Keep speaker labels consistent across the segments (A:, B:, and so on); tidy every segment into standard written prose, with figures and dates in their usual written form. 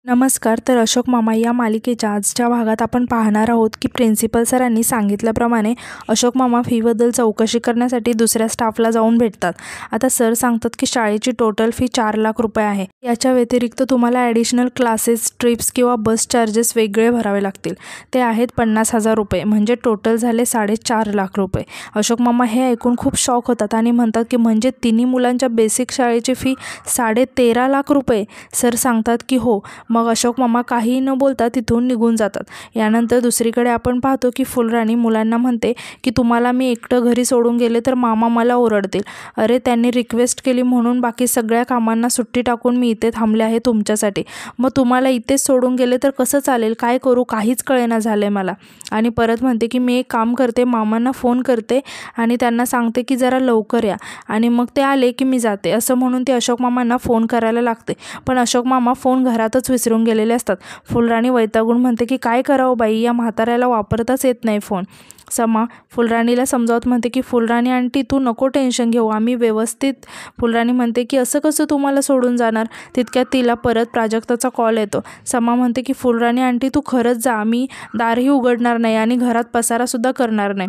A: नमस्कार. तर अशोक मामा या मालिकेच्या आजच्या भागात आपण पाहणार आहोत की प्रिन्सिपल सरांनी सांगितल्याप्रमाणे अशोक मामा फीबद्दल चौकशी करण्यासाठी दुसऱ्या स्टाफला जाऊन भेटतात. आता सर सांगतात की शाळेची टोटल फी 4 लाख रुपये आहे. याच्या व्यतिरिक्त तुम्हाला ॲडिशनल क्लासेस, ट्रिप्स किंवा बस चार्जेस वेगळे भरावे लागतील. ते आहेत 50,000 रुपये, म्हणजे टोटल झाले 4.5 लाख रुपये. अशोक मामा हे ऐकून खूप शॉक होतात आणि म्हणतात की म्हणजे तिन्ही मुलांच्या बेसिक शाळेची फी 13.5 लाख रुपये. सर सांगतात की हो. मग अशोक मामा काहीही न बोलता तिथून निघून जातात. यानंतर दुसरीकडे आपण पाहतो की फुलराणी मुलांना म्हणते की तुम्हाला मी एकटं घरी सोडून गेले तर मामा मला ओरडतील. अरे, त्यांनी रिक्वेस्ट केली म्हणून बाकी सगळ्या कामांना सुट्टी टाकून मी इथे थांबले आहे तुमच्यासाठी. मग तुम्हाला इथेच सोडून गेले तर कसं चालेल? काय करू काहीच कळेना झालं आहे मला. आणि परत म्हणते की मी एक काम करते, मामांना फोन करते आणि त्यांना सांगते की जरा लवकर या आणि मग ते आले की मी जाते. असं म्हणून ते अशोक मामांना फोन करायला लागते. पण अशोक मामा फोन घरातच विसरून गेलेले असतात. फुलराणी वैतागून म्हणते की काय करावं बाई, या म्हाताऱ्याला वापरताच येत नाही फोन. समा फुलराणीला समजावत म्हणते की फुलराणी आंटी तू नको टेन्शन घेऊ, आम्ही व्यवस्थित. फुलराणी म्हणते की असं कसं तुम्हाला सोडून जाणार? तितक्यात तिला परत प्राजक्ताचा कॉल येतो. समा म्हणते की फुलराणी आंटी तू खरंच जा, आम्ही दारही उघडणार नाही आणि घरात पसारासुद्धा करणार नाही.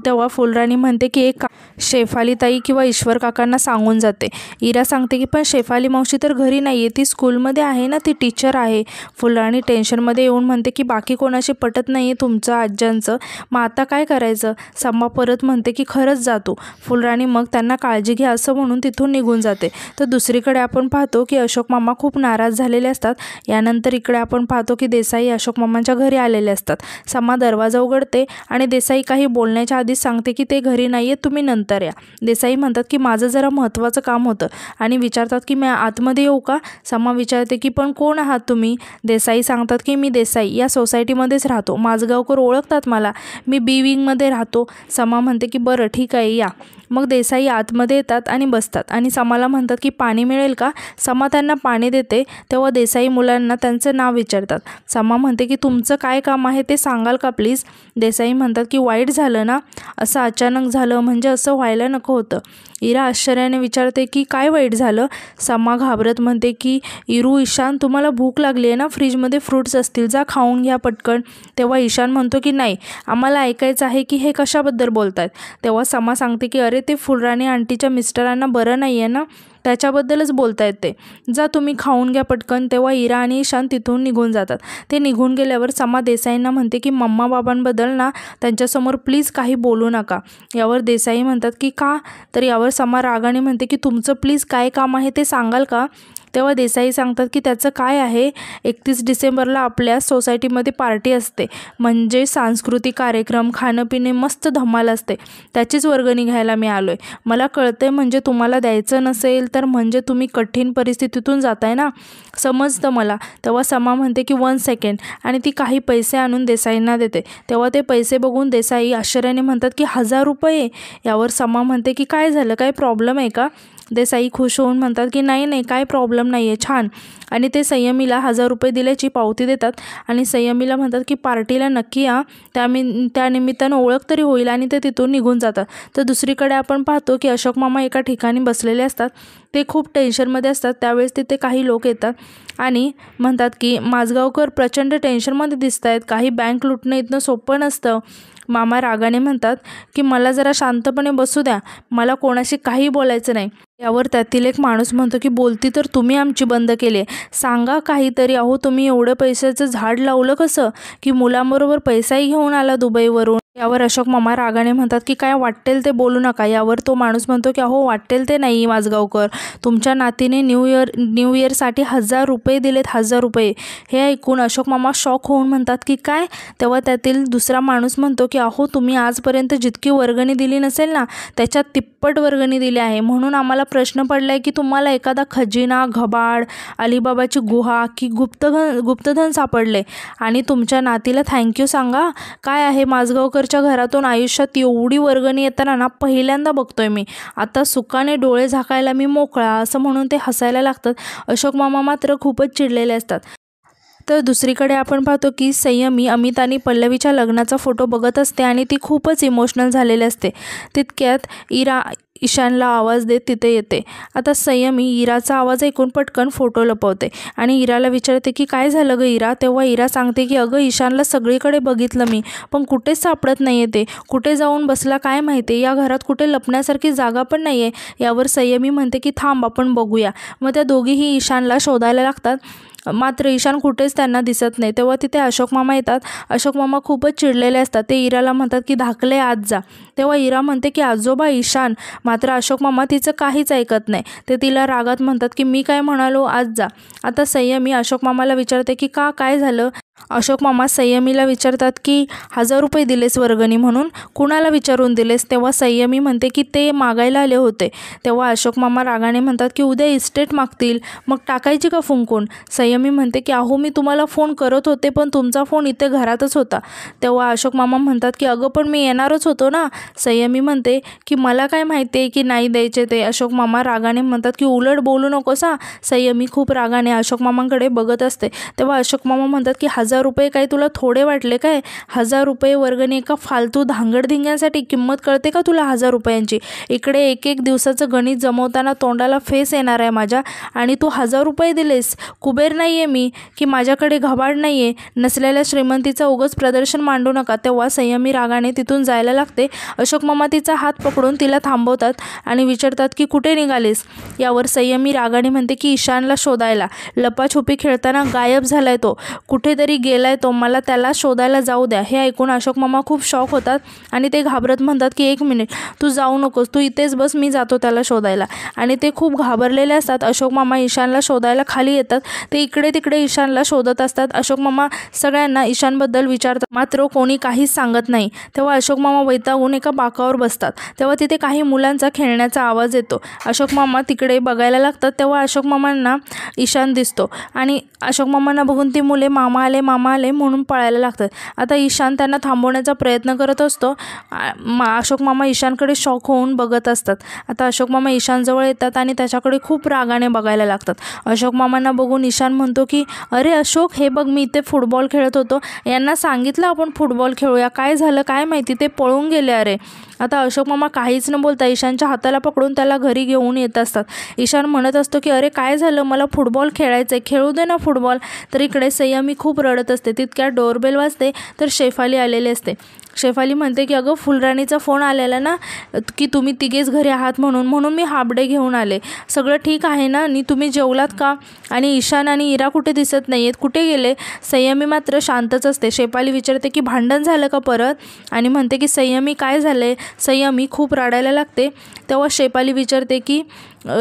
A: तेव्हा फुलराणी म्हणते की एक शेफाली ताई किंवा ईश्वर काकांना सांगून जाते. इरा सांगते की पण शेफाली मावशी तर घरी नाही आहे, ती स्कूलमध्ये आहे ना, ती टीचर आहे. फुलराणी टेन्शनमध्ये येऊन म्हणते की बाकी कोणाशी पटत नाही आहे तुमचं आज्यांचं, मग आता काय करायचं? समा परत म्हणते की खरंच जातो. फुलराणी मग त्यांना काळजी घ्या असं म्हणून तिथून निघून जाते. तर दुसरीकडे आपण पाहतो की अशोक मामा खूप नाराज झालेले असतात. यानंतर इकडे आपण पाहतो की देसाई अशोक मामांच्या घरी आलेले असतात. समा दरवाजा उघडते आणि देसाई काही बोलण्याच्या आधीच सांगते की ते घरी नाही आहेत, तुम्ही नंतर या. देसाई म्हणतात की माझं जरा महत्त्वाचं काम होतं आणि विचारतात की मी आतमध्ये येऊ का? समा विचारते की पण कोण आहात तुम्ही? देसाई सांगतात की मी देसाई या सोसायटीमध्येच राहतो, माझगावकर ओळखतात मला, मी बी विंगमध्ये राहतो. समा म्हणते की बरं ठीक आहे या. मग देसाई आतमध्ये येतात आणि बसतात आणि समाला म्हणतात की पाणी मिळेल का? समा त्यांना पाणी देते. तेव्हा देसाई मुलांना त्यांचं नाव विचारतात. समा म्हणते की तुमचं काय काम आहे ते सांगाल का प्लीज? देसाई म्हणतात की वाईट झालं ना, असं अचानक झालं, म्हणजे असं व्हायला नको होतं. इरा आश्चर्याने विचारते की काय वाईट झालं? समा घाबरत म्हणते की इरू, ईशान तुम्हाला भूक लागली आहे ना, फ्रीजमध्ये फ्रूट्स असतील, जा खाऊन घ्या पटकन. तेव्हा ईशान म्हणतो की नाही, आम्हाला ऐकायचं आहे की हे कशाबद्दल बोलतायत. तेव्हा समा सांगते की अरे ते फुलराणी आंटीच्या मिस्टरांना बरं नाही आहे ना, त्याच्याबद्दलच बोलतायत ते, जा तुम्ही खाऊन घ्या पटकन. तेव्हा इरा आणि ईशान तिथून निघून जातात. ते निघून गेल्यावर समा देसाईंना म्हणते की मम्मा बाबांबद्दल ना त्यांच्यासमोर प्लीज काही बोलू नका. यावर देसाई म्हणतात की का? तर यावर समा रागाने म्हणते की तुमचं प्लीज काय काम आहे ते सांगाल का? तेव्हा देसाई सांगतात की त्याचं काय आहे, 31 डिसेंबरला आपल्या सोसायटीमध्ये पार्टी असते, म्हणजे सांस्कृतिक कार्यक्रम, खाणंपिणे मस्त धमाल असते, त्याचीच वर्गणी घ्यायला मी आलो आहे. मला कळते म्हणजे तुम्हाला द्यायचं नसेल तर म्हणजे तुम्ही कठीण परिस्थितीतून जाताय ना, समजतं मला. तेव्हा समा म्हणते की 1 सेकंड आणि ती काही पैसे आणून देसाईंना देते. तेव्हा ते पैसे बघून देसाई आश्चर्याने म्हणतात की 1000 रुपये? यावर समा म्हणते की काय झालं, काय प्रॉब्लेम आहे का? देसाई खुश होऊन म्हणतात की नाही नाही, काय प्रॉब्लेम नाही आहे, छान. आणि ते संयमीला 1000 रुपये दिल्याची पावती देतात आणि संयमीला म्हणतात की पार्टीला नक्की या, त्यानिमित्तानं ओळख तरी होईल, आणि ते तिथून निघून जातात. तर दुसरीकडे आपण पाहतो की अशोक मामा एका ठिकाणी बसलेले असतात. ते खूप टेन्शनमध्ये असतात. त्यावेळेस तिथे काही लोक येतात आणि म्हणतात की माझगावकर प्रचंड टेन्शनमध्ये दिसत आहेत, काही बँक लुटणं इथनं सोपं नसतं. मामा रागाने म्हणतात की मला जरा शांतपणे बसू द्या, मला कोणाशी काही बोलायचं नाही. यावर त्यातील एक माणूस म्हणतो की बोलती तर तुम्ही आमची बंद केली आहे, सांगा काहीतरी. अहो तुम्ही एवढं पैशाचं झाड लावलं कसं, की मुलांबरोबर पैसाही घेऊन आला दुबईवरून? यावर अशोक मामा रागाने म्हणतात की काय वाटेल ते बोलू नका. यावर तो माणूस म्हणतो की अहो वाटेल ते नाही माझगावकर, तुमच्या नातीने न्यू इयरसाठी 1000 रुपये दिलेत, 1000 रुपये. हे ऐकून अशोक मामा शॉक होऊन म्हणतात की काय? तेव्हा त्यातील दुसरा माणूस म्हणतो की अहो तुम्ही आजपर्यंत जितकी वर्गणी दिली नसेल ना, त्याच्यात तिप्पट वर्गणी दिली आहे, म्हणून आम्हाला प्रश्न पडला आहे की तुम्हाला एखादा खजिना, घबाड, अलिबाबाची गुहा की गुप्तधन सापडले आणि तुमच्या नातीला थँक्यू सांगा. काय आहे माझगावकरच्या घरातून आयुष्यात एवढी वर्गणी येताना ना पहिल्यांदा बघतोय मी, आता सुखाने डोळे झाकायला मी मोकळा, असं म्हणून ते हसायला लागतात. अशोक मामा मात्र खूपच चिडलेले असतात. तर दुसरीकडे आपण पाहतो की संयमी अमित आणि पल्लवीच्या लग्नाचा फोटो बघत असते आणि ती खूपच इमोशनल झालेली असते. तितक्यात ईशानला आवाज देत तिथे येते. आता संयमी इराचा आवाज ऐकून पटकन फोटो लपवते आणि इराला विचारते की काय झालं गं इरा. तेव्हा इरा सांगते की अगं ईशानला सगळीकडे बघितलं मी, पण कुठेच सापडत नाही आहे. ते कुठे जाऊन बसला काय माहिती. या घरात कुठे लपण्यासारखी जागा पण नाही आहे. यावर संयमी म्हणते की थांब आपण बघूया. मग त्या दोघीही ईशानला शोधायला लागतात. मात्र ईशान कुठेच त्यांना दिसत नाही. तेव्हा तिथे अशोक मामा येतात. अशोक मामा खूपच चिडलेले असतात. ते इराला म्हणतात की धाकले आज जा. तेव्हा इरा म्हणते की आजोबा ईशान. मात्र अशोक मामा तिचं काहीच ऐकत नाही. ते तिला रागात म्हणतात की मी काय म्हणालो, आज जा. आता संयमी अशोक मामाला विचारते की का, काय झालं. अशोक मामा संयमीला विचारतात की 1000 रुपये दिलेस वर्गणी म्हणून, कुणाला विचारून दिलेस. तेव्हा संयमी म्हणते की ते मागायला आले होते. तेव्हा अशोक मामा रागाने म्हणतात की उद्या इस्टेट मागतील, मग टाकायची का फुंकून. संयमी म्हणते की अहो मी तुम्हाला फोन करत होते पण तुमचा फोन इथे घरातच होता. तेव्हा अशोक मामा म्हणतात की अगं पण मी येणारच होतो ना. संयमी म्हणते की मला काय माहिती आहे की नाही द्यायचे ते. अशोक मामा रागाने म्हणतात की उलट बोलू नकोस हा. संयमी खूप रागाने अशोक मामांकडे बघत असते. तेव्हा अशोक मामा म्हणतात की 1000 रुपये काय तुला थोडे वाटले काय. 1000 रुपये वर्गणी एका फालतू धांगडधिंग्यांसाठी. किंमत कळते का तुला 1000 रुपयांची. इकडे एक एक दिवसाचं गणित जमवताना तोंडाला फेस येणार आहे माझ्या, आणि तू 1000 रुपये दिलेस. कुबेर नाही आहे मी की माझ्याकडे घबाड नाही आहे. नसलेल्या श्रीमंतीचं उगाच प्रदर्शन मांडू नका. तेव्हा संयमी रागाने तिथून जायला लागते. अशोक मामा तिचा हात पकडून तिला थांबवतात आणि विचारतात की कुठे निघालीस. यावर संयमी रागाने म्हणते की ईशानला शोधायला. लपाछुपी खेळताना गायब झालाय तो, कुठेतरी गेलाय तो, मला त्याला शोधायला जाऊ द्या. हे ऐकून अशोक मामा खूप शॉक होतात आणि ते घाबरत म्हणतात की 1 मिनिट तू जाऊ नकोस, तू इथेच बस, मी जातो त्याला शोधायला. आणि ते खूप घाबरलेले असतात. अशोक मामा ईशानला शोधायला खाली येतात. ते इकडे तिकडे ईशानला शोधत असतात. अशोक मामा सगळ्यांना ईशानबद्दल विचारतात, मात्र कोणी काहीच सांगत नाही. तेव्हा अशोक मामा वैतागून एका बाकावर बसतात. तेव्हा तिथे काही मुलांचा खेळण्याचा आवाज येतो. अशोक मामा तिकडे बघायला लागतात. तेव्हा अशोक मामांना ईशान दिसतो आणि अशोक मामांना बघून ती मुले मामा आले म्हणून पळायला लागतात. आता ईशान त्यांना थांबवण्याचा प्रयत्न करत असतो. अशोक मामा ईशानकडे शॉक होऊन बघत असतात. आता अशोक मामा ईशानजवळ येतात आणि त्याच्याकडे खूप रागाने बघायला लागतात. अशोक मामांना बघून ईशान म्हणतो की अरे अशोक, हे बघ मी इथे फुटबॉल खेळत होतो, यांना सांगितलं आपण फुटबॉल खेळूया, काय झालं काय माहिती, ते पळून गेले. अरे आता अशोक मामा काहीच न बोलता ईशानच्या हाताला पकडून त्याला घरी घेऊन येत असतात. ईशान म्हणत असतो की अरे काय झालं, मला फुटबॉल खेळायचं आहे, खेळू दे ना फुटबॉल. तर इकडे संयमी खूप रडत असते. तितक्यात डोरबेल वाजते तर शेफाली आलेली असते. शेफाली म्हणते की अगं फुलराणीचा फोन आलेला ना की तुम्ही तिघेच घरी आहात म्हणून मी हाफ डे घेऊन आले. सगळं ठीक आहे ना, आणि तुम्ही जेवलात का. आणि ईशान आणि इरा कुठे दिसत नाही आहेत, कुठे गेले. संयमी मात्र शांतच असते. शेफाली विचारते की भांडण झालं का परत, आणि म्हणते की संयमी काय झाले. संयमी खूप रडायला लागते. तेव्हा शेफाली विचारते की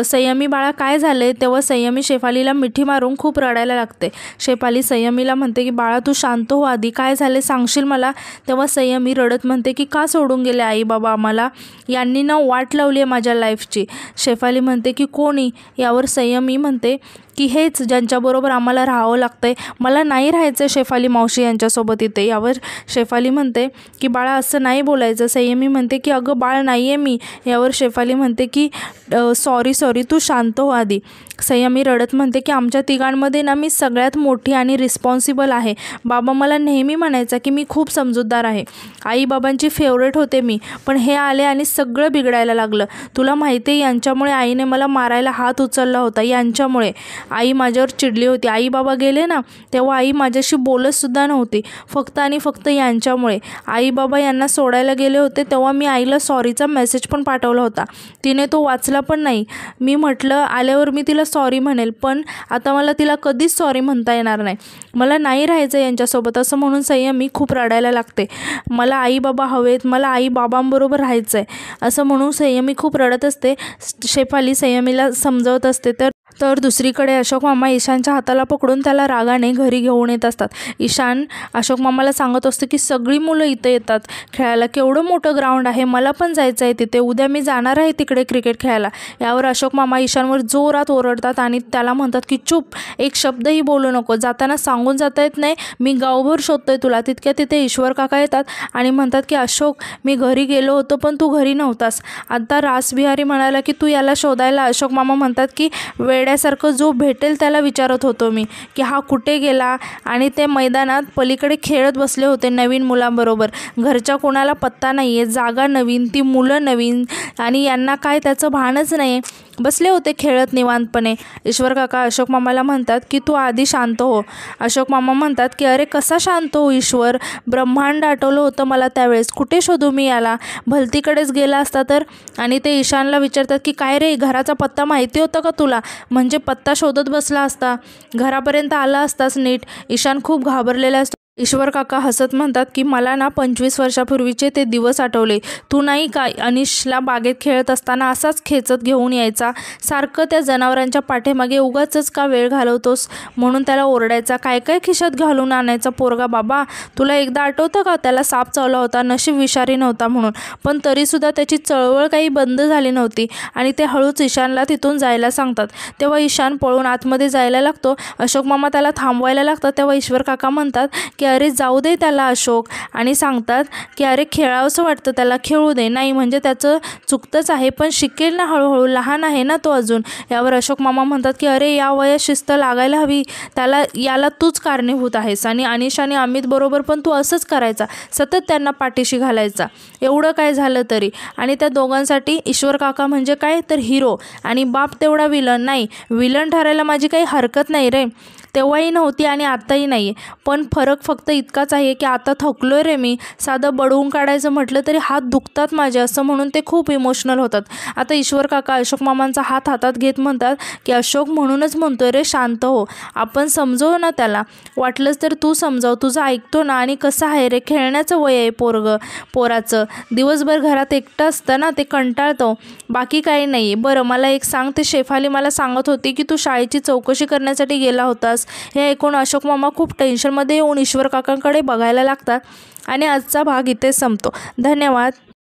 A: संयमी बाळा काय झाले. तेव्हा संयमी शेफालीला मिठी मारून खूप रडायला लागते. शेफाली संयमीला म्हणते की बाळा तू शांत हो आधी, काय झाले सांगशील मला. तेव्हा संयमी रडत म्हणते की का सोडून गेले आई बाबा आम्हाला, यांनी ना वाट लावली आहे माझ्या लाईफची. शेफाली म्हणते की कोणी. यावर संयमी म्हणते की हेच ज्यांच्याबरोबर आम्हाला राहावं लागतंय, मला नाही राहायचं शेफाली मावशी यांच्यासोबत इथे. यावर शेफाली म्हणते की बाळा असं नाही बोलायचं. संयमी म्हणते की अगं बाळ नाही आहे मी. यावर शेफाली म्हणते की सॉरी तू शांत हो आधी. संयमी रडत म्हणते की आमच्या तिघांमध्ये ना मी सगळ्यात मोठी आणि रिस्पॉन्सिबल आहे. बाबा मला नेहमी म्हणायचा की मी खूप समजूतदार आहे, आई बाबांची फेवरेट होते मी, पण हे आले आणि सगळं बिघडायला लागलं. तुला माहिती आहे यांच्यामुळे आईने मला मारायला हात उचलला होता. यांच्यामुळे आई माझ्यावर चिडली होती. आई बाबा गेले ना तेव्हा आई माझ्याशी बोलतसुद्धा नव्हती, फक्त आणि फक्त यांच्यामुळे. आई बाबा यांना सोडायला गेले होते तेव्हा मी आईला सॉरीचा मेसेज पण पाठवला होता, तिने तो वाचला पण नाही. मी म्हटलं आल्यावर मी तिला सॉरी म्हणेल, पण आता मला तिला कधीच सॉरी म्हणता येणार नाही. मला नाही राहायचं यांच्यासोबत असं म्हणून संयमी खूप रडायला लागते. मला आई बाबा हवेत, मला आई बाबांबरोबर राहायचं आहे असं म्हणून संयमी खूप रडत असते. शेफाली संयमीला समजवत असते. तर दुसरीकडे अशोक मामा ईशानच्या हाताला पकडून त्याला रागाने घरी घेऊन येत असतात. ईशान अशोक मामाला सांगत असतो की सगळी मुलं इथे येतात खेळायला, केवढं मोठं ग्राउंड आहे, मला पण जायचं आहे तिथे, उद्या मी जाणार आहे तिकडे क्रिकेट खेळायला. यावर अशोक मामा ईशानवर जोरात ओरडतात आणि त्याला म्हणतात की चूप, एक शब्दही बोलू नको, जाताना सांगून जाता येत नाही, मी गावभर शोधतोय तुला. तितक्या तिथे ईश्वर काका येतात आणि म्हणतात की अशोक मी घरी गेलो होतो पण तू घरी नव्हतास. आता रासबिहारी म्हणाला की तू याला शोधायला. अशोक मामा म्हणतात की वेड्या वेड्यासारखं जो भेटेल त्याला विचारत होतो मी की हा कुठे गेला, आणि ते मैदानात पलीकडे खेळत बसले होते नवीन मुलांबरोबर. घरच्या कोणाला पत्ता नाही आहे, जागा नवीन, ती मुलं नवीन, आणि यांना काय त्याचं भानच नाही. बसले होते खेळत निवांतपणे. ईश्वर काका अशोक मामाला म्हणतात की तू आधी शांत हो. अशोक मामा म्हणतात की अरे कसा शांत हो ईश्वर, ब्रह्मांड आठवलं होतं मला त्यावेळेस, कुठे शोधू मी याला, भलतीकडेच गेला असता तर. आणि ते ईशानला विचारतात की काय रे, घराचा पत्ता माहिती होता का तुला, म्हणजे पत्ता शोधत बसला असता, घरापर्यंत आला असतास नीट. ईशान खूप घाबरलेला असतो. ईश्वर काका हसत म्हणतात की मला ना 25 वर्षापूर्वीचे ते दिवस आठवले. तू नाही का अनिशला बागेत खेळत असताना असाच खेचत घेऊन यायचा, सारखं त्या जनावरांच्या पाठीमागे उगाचच का वेळ घालवतोस म्हणून त्याला ओरडायचा, काय काय खिशात घालून आणायचा पोरगा बाबा. तुला एकदा आठवतं का त्याला साप चावला होता, नशीब विषारी नव्हता म्हणून, पण तरीसुद्धा त्याची चळवळ काही बंद झाली नव्हती. आणि ते हळूच ईशानला तिथून जायला सांगतात. तेव्हा ईशान पळून आतमध्ये जायला लागतो. अशोक मामा त्याला थांबवायला लागतात. तेव्हा ईश्वर काका म्हणतात की अरे जाऊ दे त्याला अशोक, आणि सांगतात की अरे खेळावंसं वाटतं त्याला, खेळू दे. नाही म्हणजे त्याचं चुकतंच आहे, पण शिकेल ना हळूहळू, लहान आहे ना तो अजून. यावर अशोक मामा म्हणतात की अरे या वयात शिस्त लागायला हवी त्याला, याला तूच कारणीभूत आहेस. आणि अनिश आणि अमित बरोबर पण तू असंच करायचा, सतत त्यांना पाठीशी घालायचा, एवढं काय झालं तरी. आणि त्या दोघांसाठी ईश्वर काका म्हणजे काय तर हिरो, आणि बाप तेवढा विलन. नाही, विलन ठरायला माझी काही हरकत नाही रे, तेव्हाही नव्हती आणि आत्ताही नाही. पण फरक फक्त इतकाच आहे की आता थकलोय रे मी, साधं बडवून काढायचं म्हटलं तरी हात दुखतात माझे, असं म्हणून ते खूप इमोशनल होतात. आता ईश्वर काका अशोक मामांचा हात हातात घेत म्हणतात की अशोक म्हणूनच म्हणतोय रे शांत हो, आपण समजवू ना त्याला, वाटलंच तर तू समजाव, तुझं ऐकतो ना. आणि कसं आहे रे, खेळण्याचं वय आहे पोराचं, दिवसभर घरात एकटं असतं ना, ते कंटाळतो, बाकी काही नाही. बरं मला एक सांग, ते शेफाली मला सांगत होती की तू शाळेची चौकशी करण्यासाठी गेला होतास. हे ऐकून अशोक मामा खूप टेन्शनमध्ये येऊन ईश्वर काकांकडे बघायला लागतात. आणि आजचा भाग इथेच संपतो. धन्यवाद.